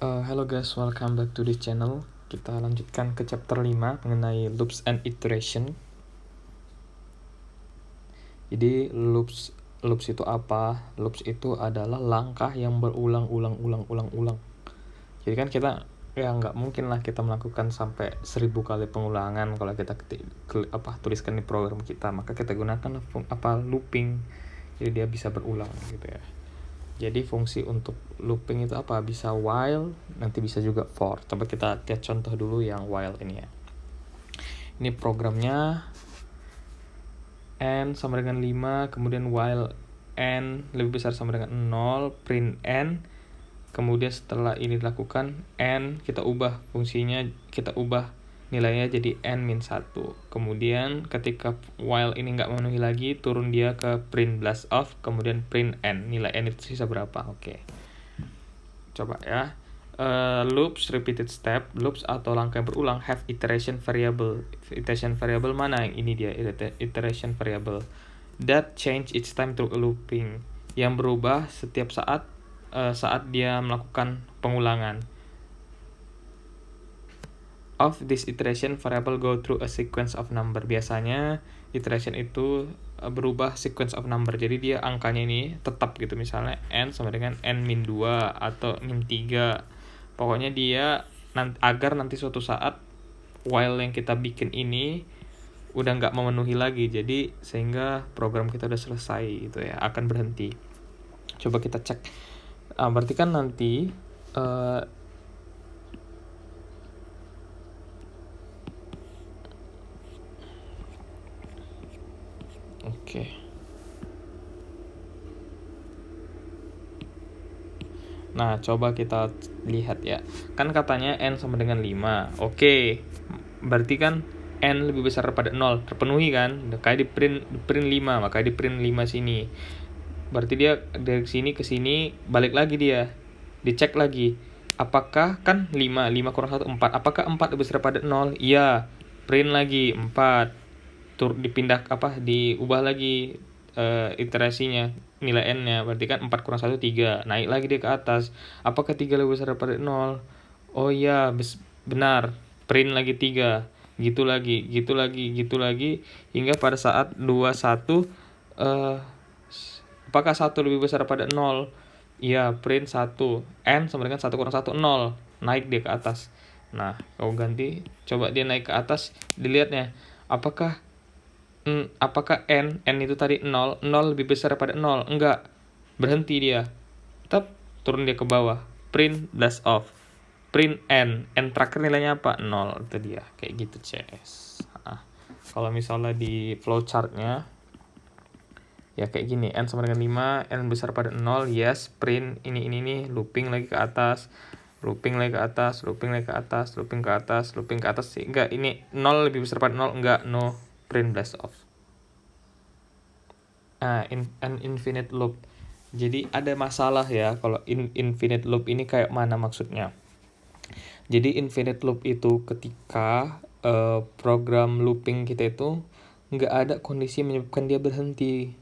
Hello guys, welcome back to this channel. Kita lanjutkan ke chapter 5 mengenai loops and iteration. Jadi loops itu apa? Loops itu adalah langkah yang berulang-ulang. Jadi kan kita nggak mungkin lah kita melakukan sampai 1000 kali pengulangan kalau kita tuliskan di program kita. Maka kita gunakan looping. Jadi dia bisa berulang gitu ya. Jadi fungsi untuk looping itu apa? Bisa while, nanti bisa juga for. Coba kita lihat contoh dulu yang while ini ya. Ini programnya n sama dengan 5, kemudian while n lebih besar sama dengan 0, print n. Kemudian setelah ini dilakukan, n kita ubah fungsinya, kita ubah nilainya jadi n-1. Kemudian ketika while ini nggak memenuhi lagi, turun dia ke print blast off, kemudian print n. Nilai n itu sisa berapa? Oke. Coba ya. Loops repeated step, loops atau langkah yang berulang have iteration variable. Iteration variable mana yang ini dia? Iteration variable that change each time through a looping, yang berubah setiap saat dia melakukan pengulangan. Of this iteration variable go through a sequence of number. Biasanya iteration itu berubah sequence of number. Jadi dia angkanya ini tetap gitu. Misalnya n sama dengan n-2 atau n-3. Pokoknya dia agar nanti suatu saat while yang kita bikin ini udah nggak memenuhi lagi. Jadi sehingga program kita udah selesai gitu ya, akan berhenti. Coba kita cek. Berarti kan nanti Oke. Nah, coba kita lihat ya. Kan katanya n sama dengan 5. Oke. Berarti kan n lebih besar daripada 0. Terpenuhi kan? Kayak di print 5, maka di print 5 sini. Berarti dia dari sini ke sini balik lagi dia. Dicek lagi. Apakah kan 5 kurang 1 4. Apakah 4 lebih besar daripada 0? Iya. Print lagi 4. Diubah lagi iterasinya, nilai n-nya, berarti kan 4 kurang 1 3, naik lagi dia ke atas. Apakah 3 lebih besar daripada 0? Oh iya, benar, print lagi 3, gitu lagi, hingga pada saat 21 apakah 1 lebih besar daripada 0? Iya, print 1, n sama dengan 1 kurang 1 0, naik dia ke atas. Nah, kau ganti, coba dia naik ke atas, dilihatnya apakah n itu tadi 0 lebih besar daripada 0? Enggak, berhenti dia, tetap turun dia ke bawah, print blast off, print n terakhir nilainya apa? 0. Itu dia, kayak gitu CS. Kalau misalnya di flowchartnya ya kayak gini, n sama dengan 5, n besar pada 0, yes, print ini looping lagi ke atas, looping ke atas, enggak, ini 0 lebih besar pada 0, enggak, no, print blast off. An infinite loop. Jadi ada masalah ya kalau infinite loop ini, kayak mana maksudnya. Jadi infinite loop itu ketika program looping kita itu nggak ada kondisi menyebabkan dia berhenti.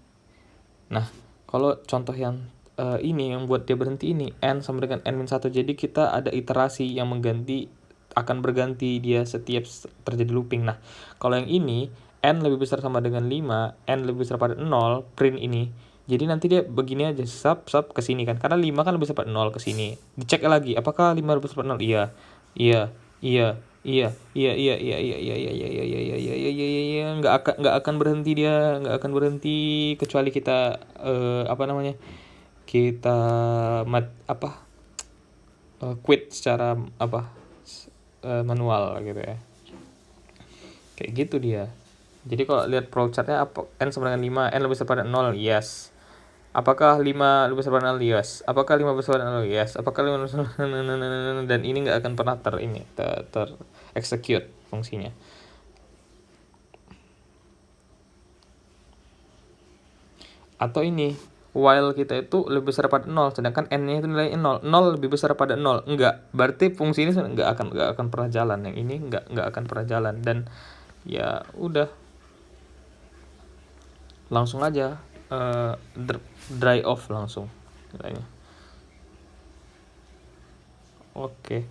Nah, kalau contoh yang ini yang buat dia berhenti ini, n sama dengan n-1. Jadi kita ada iterasi yang akan berganti dia setiap terjadi looping. Nah, kalau yang ini n lebih besar sama dengan 5, n lebih besar pada 0, print ini. Jadi nanti dia begini aja, sub ke sini kan. Karena 5 kan lebih besar pada 0 ke sini. Dicek lagi, apakah 5 lebih besar pada 0? Iya. Nggak akan berhenti dia, kecuali kita kita quit secara manual gitu ya, kayak gitu dia. Jadi kalau lihat flowchartnya, n sama dengan 5, n lebih besar pada 0, yes. Apakah 5 lebih besar pada 0? Yes. Apakah 5 besar pada 0? Yes. Apakah 5 besar pada 0? Dan ini nggak akan pernah execute fungsinya. Atau ini, while kita itu lebih besar pada 0, sedangkan n-nya itu nilai 0. 0 lebih besar pada 0. Enggak. Berarti fungsi ini nggak akan pernah jalan. Yang ini nggak akan pernah jalan. Dan ya udah, langsung aja dry off langsung. Oke.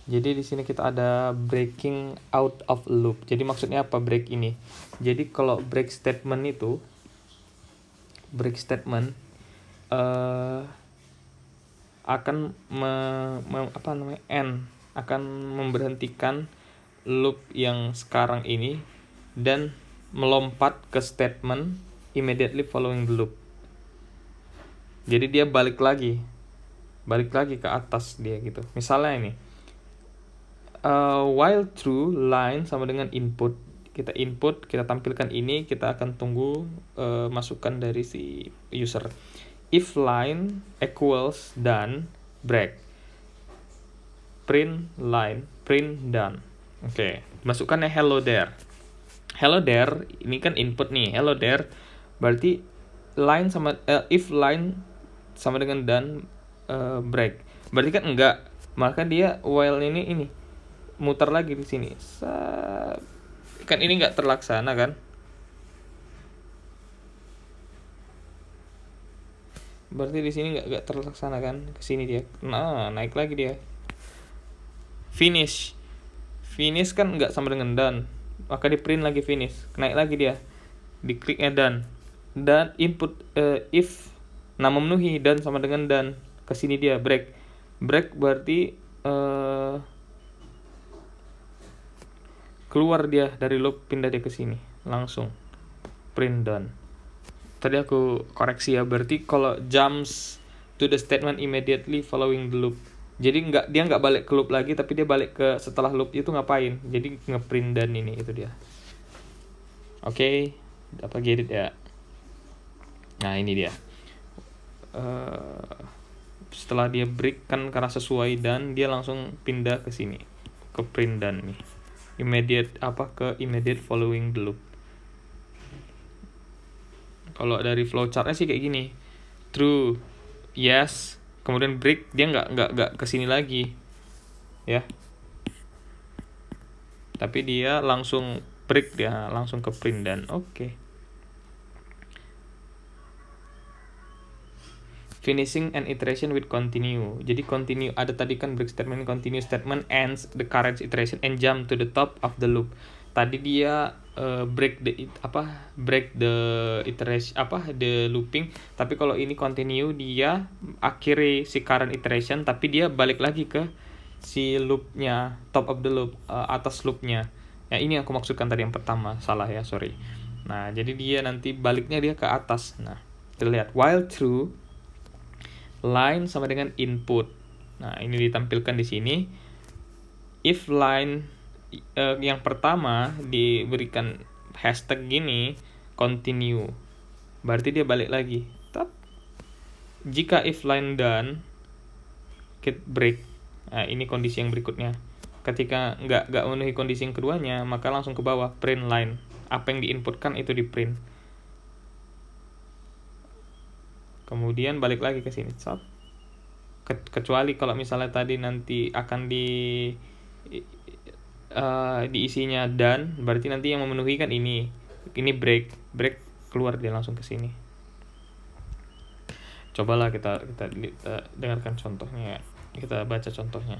Jadi di sini kita ada breaking out of loop. Jadi maksudnya apa break ini? Jadi kalau break statement itu, eh, akan apa namanya end, akan memberhentikan loop yang sekarang ini dan melompat ke statement immediately following the loop. Jadi dia balik lagi ke atas dia gitu. Misalnya ini, while true line sama dengan input, kita tampilkan ini, kita akan tunggu masukan dari si user. If line equals done, break. Print line, print done. Oke, masukkannya hello there. Hello there, ini kan input nih, hello there. Berarti line sama if line sama dengan done, break. Berarti kan enggak, maka dia while ini muter lagi di sini. Kan ini enggak terlaksana kan? Berarti di sini enggak terlaksana kan? Ke sini dia. Nah, naik lagi dia. Finish kan enggak sama dengan done, maka di print lagi finish, naik lagi dia, dikliknya done, dan input if nah memenuhi done sama dengan done, kesini dia break berarti keluar dia dari loop, pindah dia ke sini, langsung print done. Tadi aku koreksi ya, berarti kalau jumps to the statement immediately following the loop, jadi dia nggak balik ke loop lagi, tapi dia balik ke setelah loop itu ngapain, jadi ngeprint done ini, itu dia. Oke, apa get it ya? Nah ini dia. Setelah dia break kan karena sesuai dan dia langsung pindah ke sini, ke print done nih, ke immediate following the loop. Kalau dari flowchartnya sih kayak gini, true, yes, kemudian break, dia nggak kesini lagi, ya. Tapi dia langsung break, dia langsung ke print dan oke. Finishing an iteration with continue. Jadi continue, ada tadi kan break statement, continue statement ends the current iteration and jump to the top of the loop. Tadi dia break the iteration, the looping. Tapi kalau ini continue, dia akhiri si current iteration, tapi dia balik lagi ke si loopnya, top of the loop, atas loopnya. Ya ini aku maksudkan tadi yang pertama, salah ya, sorry. Nah jadi dia nanti baliknya dia ke atas. Nah kita lihat while true line sama dengan input. Nah, ini ditampilkan di sini. If line yang pertama diberikan hashtag gini, continue, berarti dia balik lagi. Jika if line done, kita break. Nah, ini kondisi yang berikutnya. Ketika nggak memenuhi kondisi yang keduanya, maka langsung ke bawah, print line. Apa yang diinputkan itu di print. Kemudian balik lagi ke sini, stop. Kecuali kalau misalnya tadi nanti akan diisinya done, berarti nanti yang memenuhi kan ini break keluar dia langsung ke sini. Cobalah kita dengarkan contohnya, kita baca contohnya.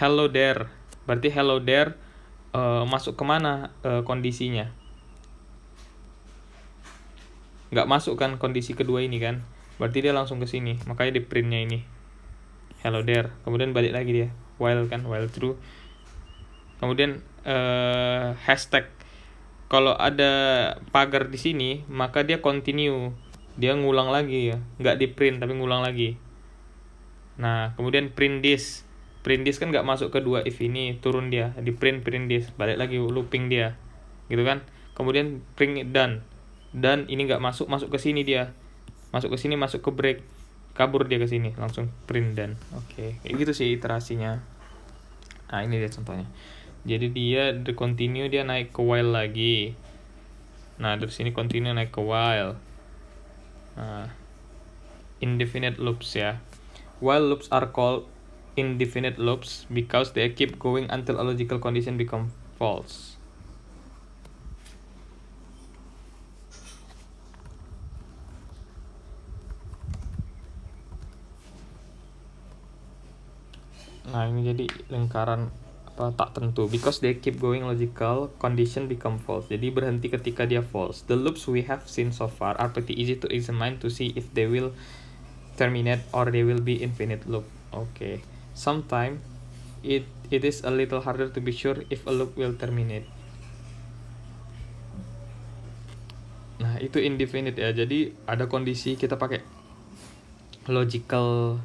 Hello there, berarti hello there masuk kemana kondisinya? Nggak masuk kan kondisi kedua ini kan, berarti dia langsung ke sini, makanya di printnya ini hello there. Kemudian balik lagi dia while true. Kemudian hashtag, kalau ada pagar di sini maka dia continue, dia ngulang lagi ya, nggak di print tapi ngulang lagi. Nah kemudian print this kan nggak masuk ke dua if ini, turun dia di print this, balik lagi looping dia gitu kan. Kemudian print done, dan ini nggak masuk ke sini, dia masuk ke sini, masuk ke break, kabur dia ke sini, langsung print done. Oke, kayak gitu sih iterasinya. Nah ini dia contohnya. Jadi dia the continue, dia naik ke while lagi. Nah dari sini continue naik ke while. Nah, indefinite loops ya. While loops are called indefinite loops because they keep going until a logical condition become false. Nah, ini jadi lingkaran tak tentu. Because they keep going logical, condition become false. Jadi berhenti ketika dia false. The loops we have seen so far are pretty easy to examine to see if they will terminate or they will be infinite loop. Okay. Sometimes it is a little harder to be sure if a loop will terminate. Nah, itu indefinite ya. Jadi ada kondisi kita pakai logical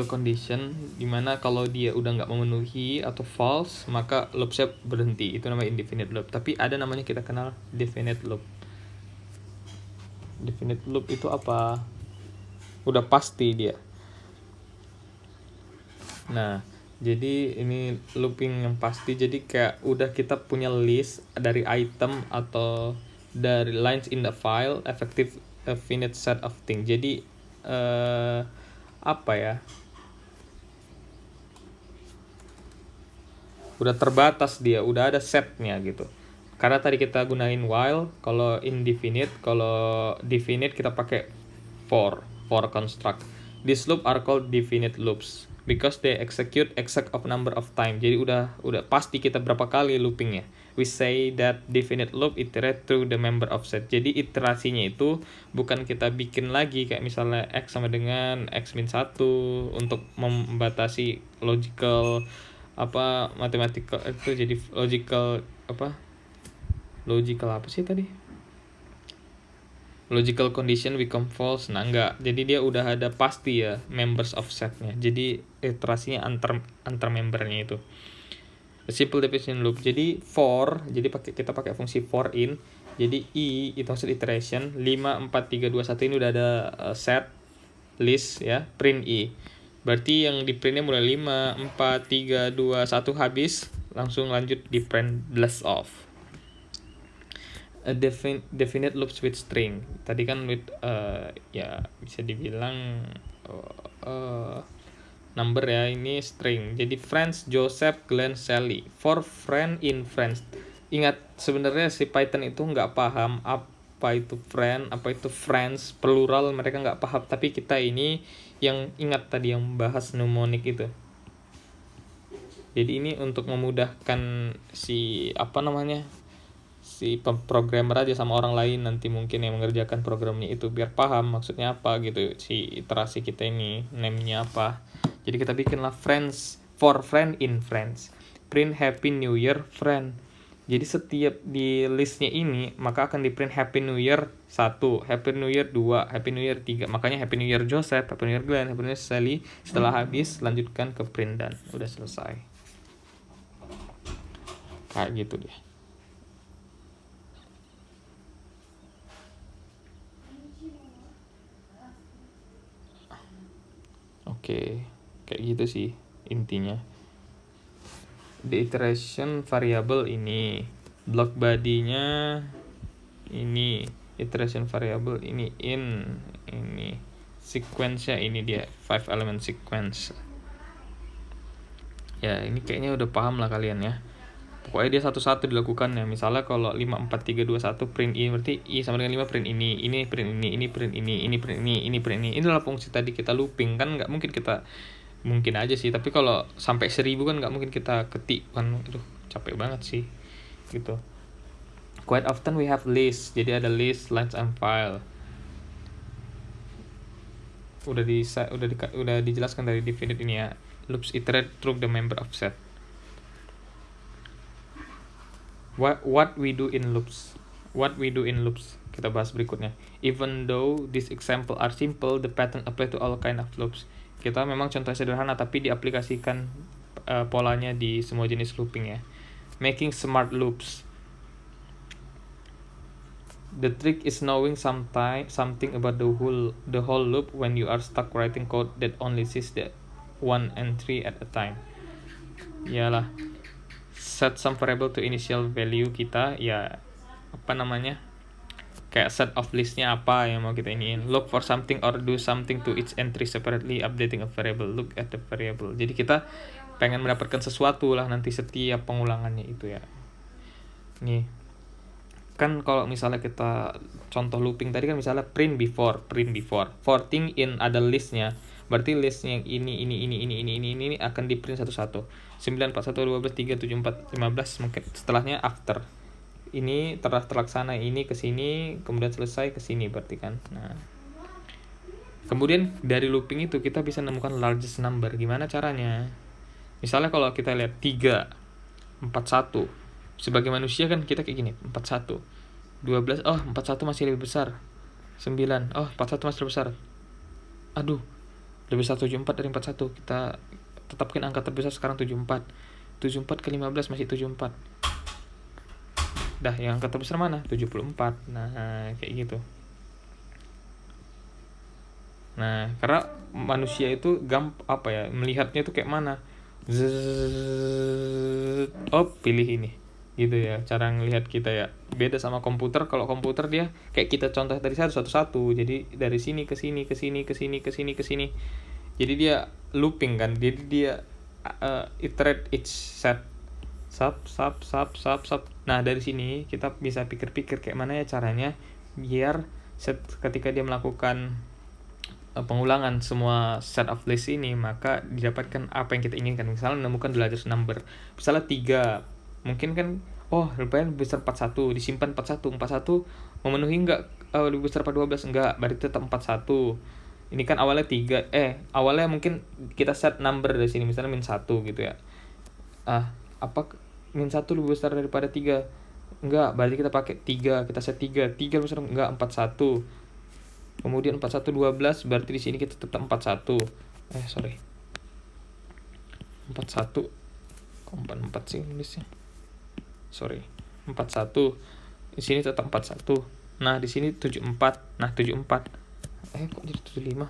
condition, dimana kalau dia udah nggak memenuhi atau false maka loopnya berhenti, itu namanya indefinite loop. Tapi ada namanya kita kenal definite loop. Definite loop itu apa? Udah pasti dia. Nah, jadi ini looping yang pasti, jadi kayak udah kita punya list dari item atau dari lines in the file, effective a finite set of things. Jadi apa ya, udah terbatas dia, udah ada setnya gitu. Karena tadi kita gunain while, kalau indefinite, kalau definite kita pakai for construct. These loop are called definite loops because they execute exact of number of time. Jadi udah pasti kita berapa kali loopingnya. We say that definite loop iterate through the member of set. Jadi iterasinya itu bukan kita bikin lagi kayak misalnya x sama dengan x min 1 untuk membatasi logical matematika itu, jadi logical sih tadi, logical condition become false. Nah, enggak, jadi dia udah ada pasti ya members of setnya, jadi iterasinya antar membernya itu. A simple definition loop, jadi for, jadi kita pakai fungsi for in, jadi i itu maksud iteration. 5 4 3 2 1 ini udah ada set list ya, print i. Berarti yang di printnya mulai 5, 4, 3, 2, 1 habis, langsung lanjut di print blast off. A definite loops with string. Tadi kan with ya bisa dibilang number ya, ini string. Jadi friends Joseph, Glenn, Sally. For friend in friends. Ingat, sebenarnya si Python itu nggak paham apa itu friend, apa itu friends, plural mereka nggak paham. Tapi kita ini yang ingat tadi yang bahas mnemonic itu. Jadi ini untuk memudahkan si programmer aja sama orang lain nanti mungkin yang mengerjakan programnya itu, biar paham maksudnya apa gitu si iterasi kita ini, name-nya apa. Jadi kita bikinlah friends, for friend in friends, print happy new year friend. Jadi setiap di listnya ini maka akan di print happy new year 1, happy new year 2, happy new year 3. Makanya happy new year Joseph, happy new year Glenn, happy new year Sally. Setelah habis lanjutkan ke print dan udah selesai. Kayak gitu deh. Oke, kayak gitu sih intinya. The iteration variable ini, block body-nya ini, iteration variable ini ini sequence-nya ini dia 5 element sequence. Ya, ini kayaknya udah paham lah kalian ya. Pokoknya dia satu-satu dilakukan ya. Misalnya kalau 5 4 3 2 1 print i, berarti i sama dengan 5 print ini print ini print ini print ini print ini. Ini adalah fungsi tadi kita looping kan, nggak mungkin kita, mungkin aja sih, tapi kalau sampai 1000 kan nggak mungkin kita ketik kan, aduh capek banget sih gitu. Quite often we have list, jadi ada list, lines and file. Udah dijelaskan dari definite ini ya. Loops iterate through the member of set. What we do in loops. Kita bahas berikutnya. Even though these example are simple, the pattern apply to all kind of loops. Kita memang contoh sederhana tapi diaplikasikan polanya di semua jenis looping ya. Making smart loops. The trick is knowing something about the whole loop when you are stuck writing code that only sees the one entry at a time. Yalah. Set some variable to initial value kita ya, kayak set of listnya apa yang mau kita iniin. Look for something or do something to each entry separately, updating a variable. Look at the variable. Jadi kita pengen mendapatkan sesuatu lah nanti setiap pengulangannya itu ya. Nih kan kalau misalnya kita contoh looping tadi kan, misalnya print before for thing in ada listnya, Berarti listnya yang ini akan di print satu-satu. 9, 41, 12, 3, 7, 4, 15, mungkin setelahnya after. Ini telah terlaksana, ini ke sini, kemudian selesai ke sini berarti kan. Nah, kemudian dari looping itu kita bisa menemukan largest number. Gimana caranya? Misalnya kalau kita lihat 3, 41. Sebagai manusia kan kita kayak gini, 41. 12, oh 41 masih lebih besar. 9, oh 41 masih lebih besar. Aduh, lebih besar 74 dari 41. Kita tetapkan angka terbesar sekarang 74. 74 ke 15 masih 74. Dah, yang angka terbesar mana? 74. Nah, kayak gitu. Nah, karena manusia itu melihatnya itu kayak mana? Zzz, oh pilih ini, gitu ya cara ngelihat kita ya. Beda sama komputer. Kalau komputer dia kayak kita contoh tadi satu-satu, jadi dari sini ke sini ke sini ke sini ke sini ke sini, jadi dia looping kan, jadi dia iterate each set sub. Nah dari sini kita bisa pikir-pikir kayak mana ya caranya biar ketika dia melakukan pengulangan semua set of list ini, maka didapatkan apa yang kita inginkan. Misalnya menemukan the largest number, misalnya 3, mungkin kan rupanya besar 41, disimpan 41 memenuhi enggak, lebih besar pada 12 enggak, berarti tetap 41. Ini kan awalnya 3, awalnya mungkin kita set number dari sini misalnya -1 gitu ya. -1 lebih besar daripada 3? Enggak, berarti kita pakai 3, kita set 3 besar enggak, 41. Kemudian 41 12, berarti di sini kita tetap 41. 41. Kok 44 sih nulisnya? 41. Di sini tetap 41. Nah, di sini 74. Nah, 74. Kok jadi 75?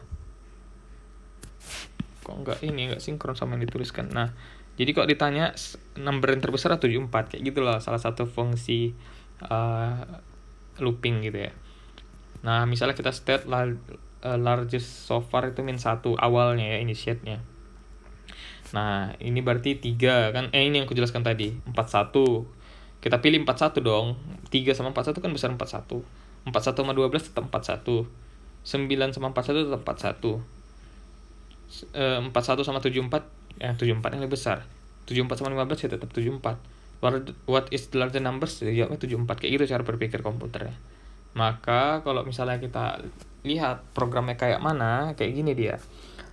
Kok enggak sinkron sama yang dituliskan. Nah, jadi kok ditanya number yang terbesar 74, kayak gitulah salah satu fungsi looping gitu ya. Nah, misalnya kita state largest so far itu -1 awalnya ya, initiate-nya. Nah, ini berarti 3 kan, ini yang aku jelaskan tadi, 41. Kita pilih 41 dong. 3 sama 41 kan besar 41. 41 sama 12 tetap 41. 9 sama 41 tetap 41. 41 sama 74, 74 yang lebih besar. 74 sama 15 ya tetap 74. What is the larger numbers? Jawabnya 74. Kayak gitu cara berpikir komputernya. Maka kalau misalnya kita lihat programnya kayak mana, kayak gini dia.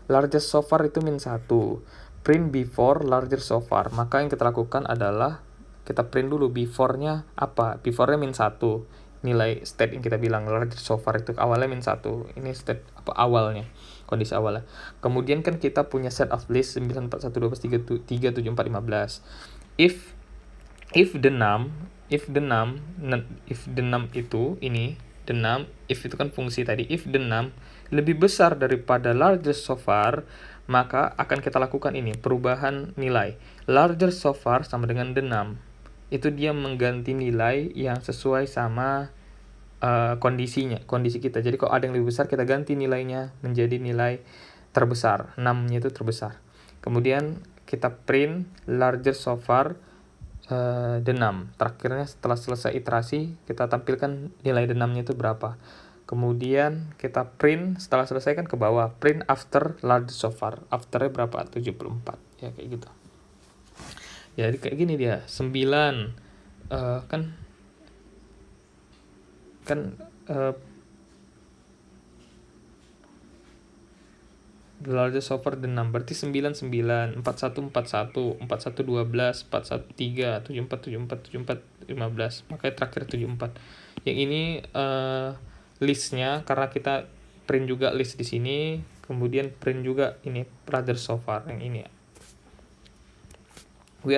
Largest so far itu -1. Print before larger so far. Maka yang kita lakukan adalah kita print dulu before-nya apa? Before-nya -1. Nilai state yang kita bilang larger so far itu awalnya -1. Ini state awalnya, kondisi awalnya. Kemudian kan kita punya set of list 9, 41, 12, 3, 7, 4, 15. If the num itu ini, the num, if itu kan fungsi tadi, if the num lebih besar daripada largest so far, maka akan kita lakukan ini, perubahan nilai. Larger so far sama dengan the num. Itu dia mengganti nilai yang sesuai sama kondisi kita. Jadi kalau ada yang lebih besar, kita ganti nilainya menjadi nilai terbesar, num-nya itu terbesar. Kemudian kita print larger so far the num. Terakhirnya setelah selesai iterasi, kita tampilkan nilai the num-nya itu berapa. Kemudian kita print setelah selesai kan ke bawah, print after large so far. After-nya berapa? 74. Ya kayak gitu. Jadi kayak gini dia. 9 the largest so far the number, berarti 99, 41 41, 41 12, 41 3, 74 15. Makanya terakhir 74. Yang ini listnya, karena kita print juga list di sini, kemudian print juga ini rather so far yang ini ya. We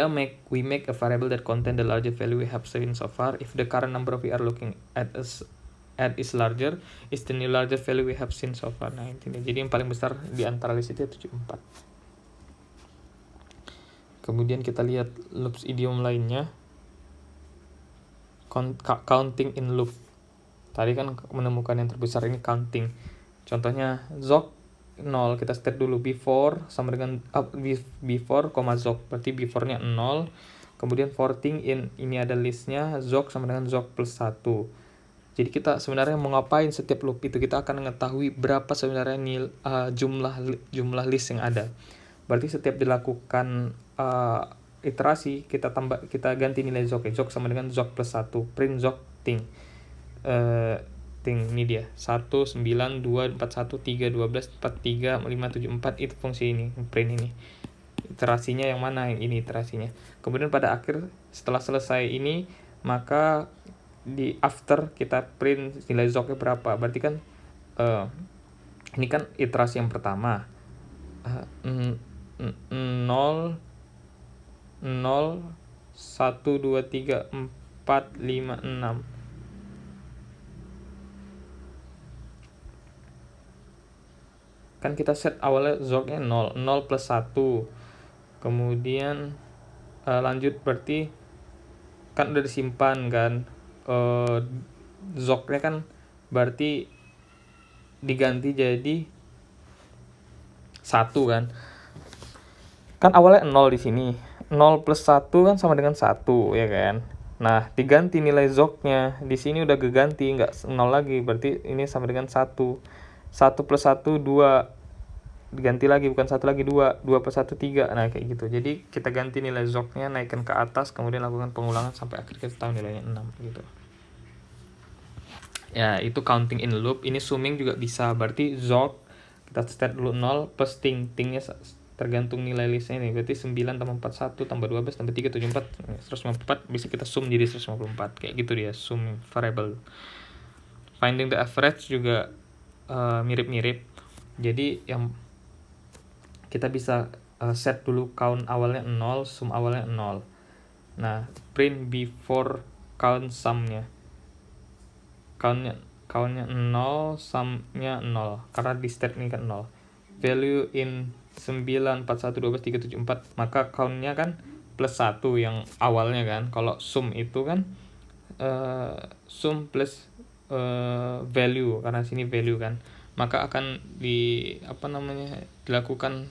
make a variable that contain the largest value we have seen so far. If the current number we are looking at is larger, is the new largest value we have seen so far. Nah, intinya jadi yang paling besar di antara list itu 74. Kemudian kita lihat loops idiom lainnya. Counting in loop. Tadi kan menemukan yang terbesar, ini counting. Contohnya zok 0, kita state dulu before sama dengan before, zok, berarti before-nya 0. Kemudian 14 in, ini ada listnya, zok sama dengan zok plus 1. Jadi kita sebenarnya mau ngapain setiap loop itu, kita akan mengetahui berapa sebenarnya jumlah list yang ada. Berarti setiap dilakukan iterasi, kita ganti nilai zok. Zok sama dengan zok plus 1, print zok ting. Ting ini dia 1, 9, 2, 4, 1, 3, 12, 4, 3, 5, 7, 4, itu fungsi ini, print ini. Iterasinya yang mana? Yang ini iterasinya. Kemudian pada akhir setelah selesai ini, maka di after kita print nilai zoknya berapa. Berarti kan ini kan iterasi yang pertama, 0 0 1 2 3 4 5 6. Kan kita set awalnya zoknya 0 plus 1. Kemudian lanjut, berarti kan udah disimpan kan, zoknya kan berarti diganti jadi 1 kan. Kan awalnya 0 di sini. 0 plus 1 kan sama dengan 1 ya kan. Nah, diganti nilai zoknya. Di sini udah keganti, nggak 0 lagi. Berarti ini sama dengan 1. 1 plus 1 2. Diganti lagi, bukan 1 lagi 2. 2 plus 1 3. Nah, kayak gitu. Jadi kita ganti nilai zoknya, naikkan ke atas, kemudian lakukan pengulangan sampai akhir kita tahu nilainya 6 gitu. Ya, itu counting in loop. Ini summing juga bisa. Berarti zok kita start dulu 0 plus tingnya tergantung nilai listnya nih. Berarti 9 tambah 41 tambah 12 tambah 3 74 154, bisa kita sum jadi 154. Kayak gitu dia sum variable. Finding the average juga mirip-mirip. Jadi yang kita bisa set dulu count awalnya 0, sum awalnya 0. Nah, print before count sumnya. Countnya 0, sumnya 0. Karena di step ini kan 0. Value in 9, 41, 12, 3, 7, 4. Maka countnya kan plus 1 yang awalnya kan. Kalau sum itu kan sum plus value, karena sini value kan. Maka akan dilakukan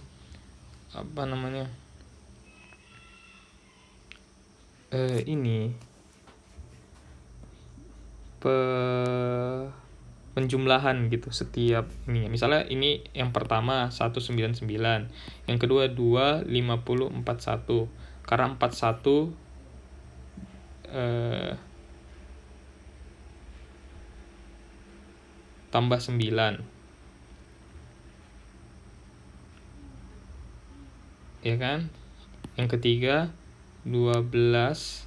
ini penjumlahan gitu setiap ini. Misalnya ini yang pertama 199, yang kedua 2 50 41. Karena 41 tambah 9. Ya kan? Yang ketiga 12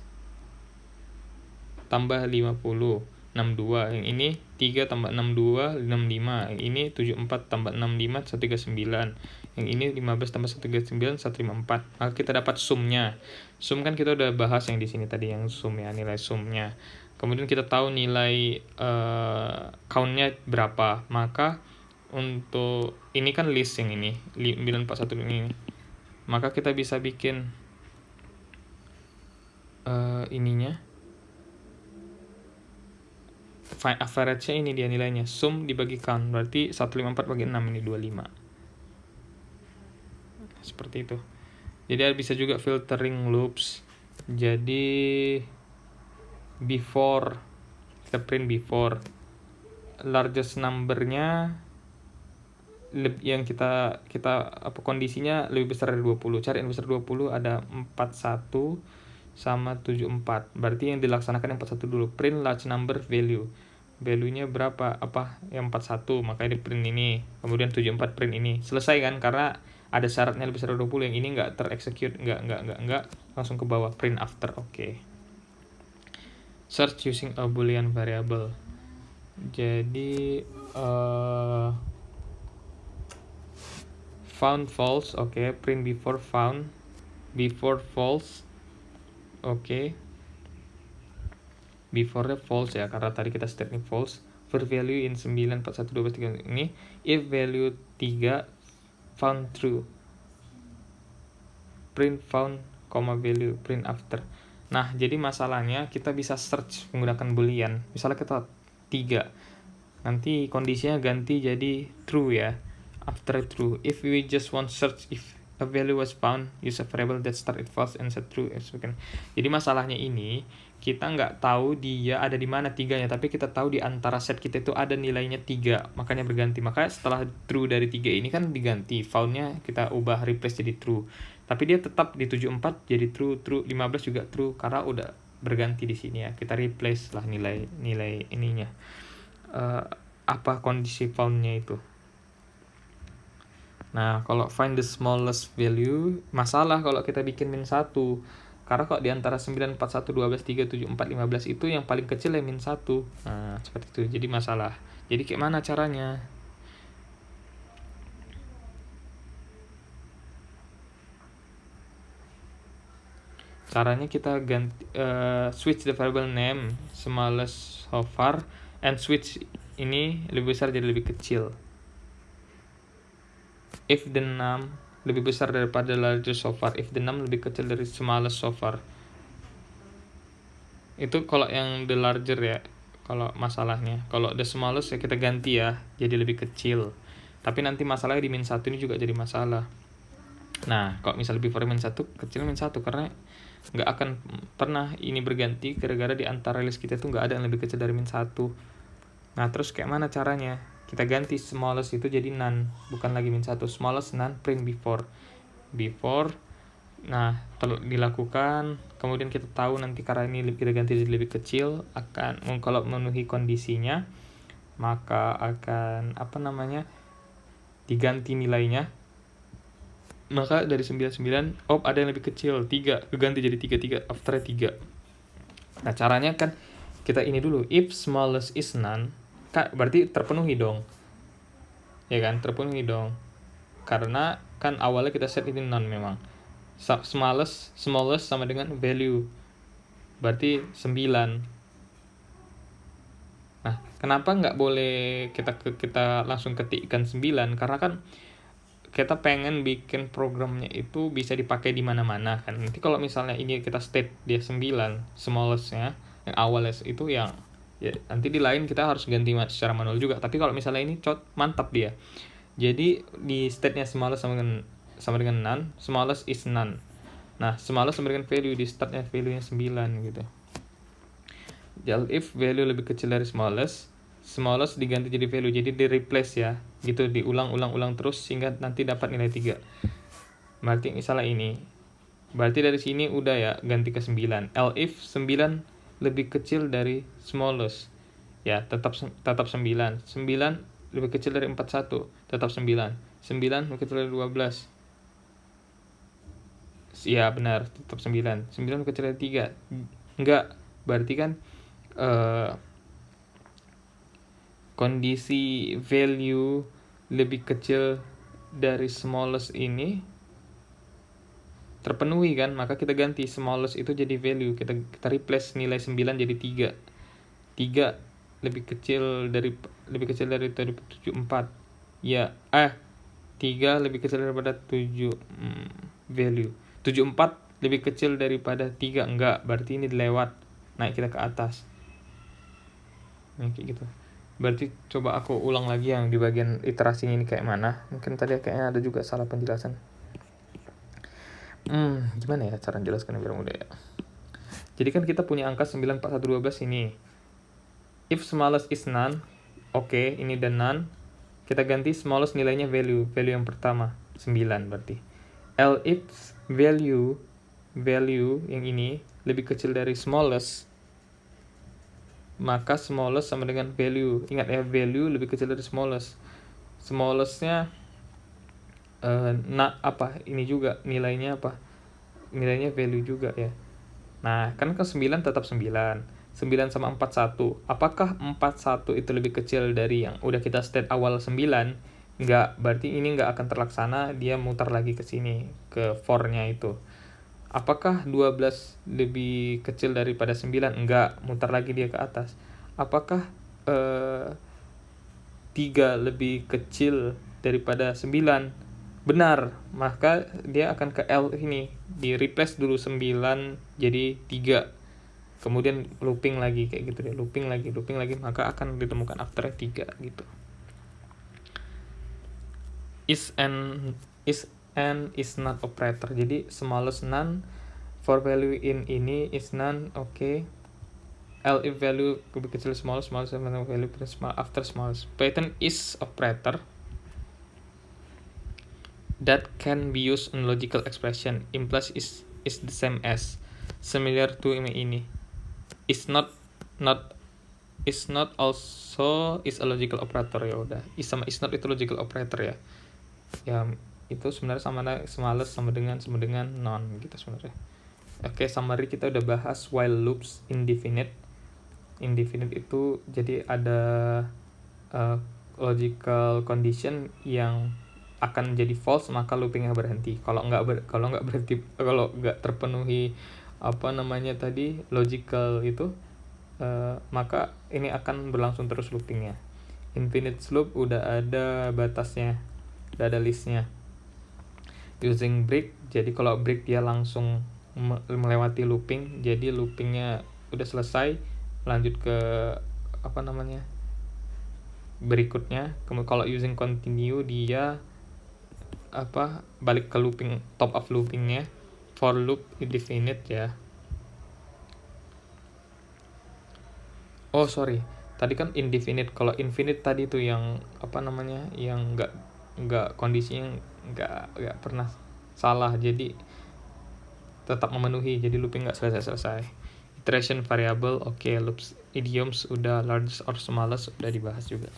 tambah 50 62. Yang ini 3 tambah 62 65. Yang ini 74 tambah 65 139. Yang ini 15 tambah 139 154. Maka kita dapat sumnya. Sum kan kita udah bahas yang di sini tadi, yang sum ya, nilai sumnya. Kemudian kita tahu nilai countnya berapa. Maka untuk ini kan list yang ini 941 ini. Maka kita bisa bikin ininya, average-nya ini dia nilainya, sum dibagi count, berarti 154 bagi 6 ini 25. Seperti itu. Jadi bisa juga filtering loops. Jadi before, kita print before, largest number-nya yang kita kondisinya lebih besar dari 20. Cari yang besar 20, ada 41 sama 74. Berarti yang dilaksanakan yang 41 dulu. Print large number value. Value-nya berapa? Yang 41, makanya di print ini. Kemudian 74 print ini. Selesai kan? Karena ada syaratnya lebih besar dari 20. Yang ini nggak terexecute, nggak langsung ke bawah. Print after. Oke. Search using a boolean variable. Jadi found false, oke. Print before found, before false, oke. Before-nya false ya, karena tadi kita set ini false. For value in 9, 41, 12, 3 ini, if value 3 found true, print found, value, print after. Nah, jadi masalahnya kita bisa search menggunakan boolean. Misalnya kita 3, nanti kondisinya ganti jadi true ya, after true. If we just want search if a value was found, use a variable that start it false and set true. Jadi masalahnya ini kita nggak tahu dia ada di mana tiganya, tapi kita tahu di antara set kita itu ada nilainya 3, makanya berganti. Makanya setelah true dari 3 ini kan diganti, found-nya kita ubah replace jadi true. Tapi dia tetap di 74 jadi true, 15 juga true karena udah berganti di sini ya. Kita replace lah nilai ininya. Apa kondisi found-nya itu. Nah, kalau find the smallest value, masalah kalau kita bikin min 1. Karena kok di antara 9, 4, 1, 12, 3, 7, 4, 15 itu yang paling kecil yang min 1. Nah, seperti itu. Jadi masalah. Jadi kayak mana caranya? Caranya kita ganti switch the variable name smallest so far and switch ini lebih besar jadi lebih kecil. If the num lebih besar daripada larger so far, if the num lebih kecil dari smallest so far. Itu kalau yang the larger ya, kalau masalahnya. Kalau the smallest ya kita ganti ya, jadi lebih kecil. Tapi nanti masalahnya di min 1 ini juga jadi masalah. Nah, kalau misal before min 1, kecil min 1 karena nggak akan pernah ini berganti gara-gara di antara list kita tuh nggak ada yang lebih kecil dari min 1. Nah, terus kayak mana caranya? Kita ganti smallest itu jadi none, bukan lagi min 1. Smallest none print before. Nah, dilakukan, kemudian kita tahu nanti karena ini kita ganti jadi lebih kecil, akan kalau memenuhi kondisinya, maka akan diganti nilainya. Maka dari 99, ada yang lebih kecil, 3, keganti jadi 3, after 3. Nah, caranya kan kita ini dulu, if smallest is none, berarti terpenuhi dong. Ya kan, terpenuhi dong. Karena kan awalnya kita set ini none memang. Smallest sama dengan value. Berarti 9. Nah, kenapa nggak boleh kita langsung ketikkan 9? Karena kan kita pengen bikin programnya itu bisa dipakai di mana-mana kan. Nanti kalau misalnya ini kita state dia 9, smallest-nya yang awalnya itu yang ya nanti di lain kita harus ganti secara manual juga. Tapi kalau misalnya ini mantap dia. Jadi di state-nya smallest sama dengan none, smallest is none. Nah, smallest sama dengan value, di start-nya value-nya 9 gitu. Jadi if value lebih kecil dari smallest diganti jadi value, jadi di replace ya, gitu diulang-ulang terus sehingga nanti dapat nilai 3. Berarti misalnya ini, berarti dari sini udah ya ganti ke 9. If 9 lebih kecil dari smallest, ya tetap 9. 9 lebih kecil dari 41, tetap 9. 9 lebih kecil dari 12. Ya benar, tetap 9. 9 lebih kecil dari 3. Enggak, berarti kan kondisi value lebih kecil dari smallest ini terpenuhi kan, maka kita ganti smallest itu jadi value, kita replace nilai 9 jadi 3 lebih kecil dari 74 ya 3 lebih kecil daripada 7 value 74 lebih kecil daripada 3 enggak, berarti ini dilewat, naik kita ke atas. Nah, kayak gitu. Berarti coba aku ulang lagi yang di bagian iterasi ini kayak mana. Mungkin tadi kayaknya ada juga salah penjelasan. Gimana ya cara menjelaskan biar mudah ya. Jadi kan kita punya angka 9, 4, 1, 12 ini. If smallest is none, ini dan none. Kita ganti smallest nilainya value yang pertama, 9 berarti. If value yang ini lebih kecil dari smallest, maka smallest sama dengan value. Ingat ya, value lebih kecil dari smallest. Smallestnya ini juga nilainya apa? Nilainya value juga ya. Nah, kan ke 9 tetap 9. 9 sama 41. Apakah 41 itu lebih kecil dari yang udah kita state awal 9? Enggak, berarti ini enggak akan terlaksana, dia mutar lagi ke sini, ke for-nya itu. Apakah 12 lebih kecil daripada 9? Enggak, mutar lagi dia ke atas. Apakah 3 lebih kecil daripada 9? Benar, maka dia akan ke L ini, di replace dulu 9 jadi 3. Kemudian looping lagi kayak gitu deh, looping lagi, maka akan ditemukan after 3 gitu. Is and is not operator. Jadi smallest none for value in ini is none, oke. L if value lebih kecil smallest value small after smallest. Python is operator that can be used in logical expression. Implies is the same as, similar to ini. Is not also is a logical operator. Ya udah, is sama is not itu logical operator ya. Ya itu sebenarnya smallest sama dengan none gitu sebenarnya. Oke, summary kita udah bahas while loops indefinite. Indefinite itu jadi ada logical condition yang akan jadi false maka loopingnya berhenti. Kalau nggak terpenuhi logical itu maka ini akan berlangsung terus loopingnya. Infinite loop udah ada batasnya, udah ada listnya. Using break, jadi kalau break dia langsung melewati looping, jadi loopingnya udah selesai, lanjut ke berikutnya. Kemudian kalau using continue dia balik ke looping, top of loopingnya. For loop indefinite ya. Oh sorry, tadi kan indefinite. Kalau infinite tadi tuh yang yang nggak kondisinya nggak pernah salah, jadi tetap memenuhi, jadi looping nggak selesai. Iteration variable, oke. Loops idioms udah, largest or smallest udah dibahas juga.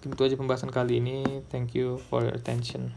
Itu aja pembahasan kali ini. Thank you for your attention.